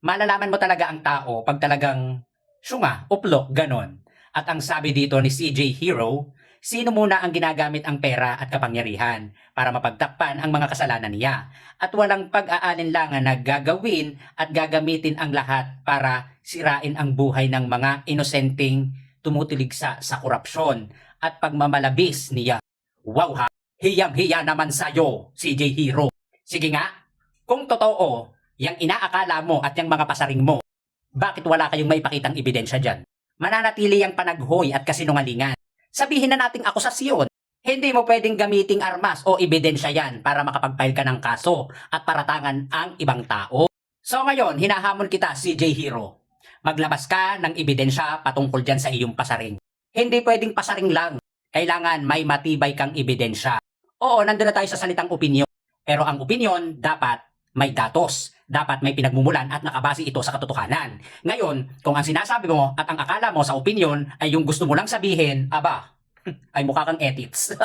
Malalaman mo talaga ang tao pag talagang syunga, uplok, ganon. At ang sabi dito ni CJ Hero, sino muna ang ginagamit ang pera at kapangyarihan para mapagtakpan ang mga kasalanan niya at walang pag-aalinlangan na gagawin at gagamitin ang lahat para sirain ang buhay ng mga inosenteng tumutuligsa sa korupsyon at pagmamalabis niya. Wow ha! Hiyang-hiya naman sa'yo, CJ Hero. Sige nga, kung totoo, yang inaakala mo at yang mga pasaring mo, bakit wala kayong maipakitang ebidensya dyan? Mananatili ang panaghoy at kasinungalingan. Sabihin na nating akusasyon. Hindi mo pwedeng gamiting armas o ebidensya yan para makapag-file ka ng kaso at paratangan ang ibang tao. So ngayon, hinahamon kita, CJ Hero. Maglabas ka ng ebidensya patungkol dyan sa iyong pasaring. Hindi pwedeng pasaring lang. Kailangan may matibay kang ebidensya. Oo, nandun na tayo sa salitang opinyon. Pero ang opinyon, dapat may datos. Dapat may pinagmumulan at nakabase ito sa katotohanan. Ngayon, kung ang sinasabi mo at ang akala mo sa opinyon ay yung gusto mo lang sabihin, aba, ay mukha kang ethics.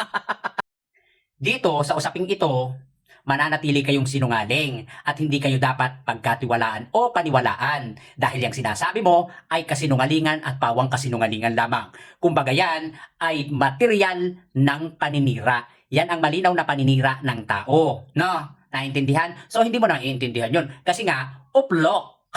Dito, sa usaping ito, mananatili kayong sinungaling at hindi kayo dapat pagkatiwalaan o paniwalaan dahil yung sinasabi mo ay kasinungalingan at pawang kasinungalingan lamang. Kumbaga yan ay material ng paninira. Yan ang malinaw na paninira ng tao. No? Naintindihan? So hindi mo naiintindihan yun kasi nga, uplok.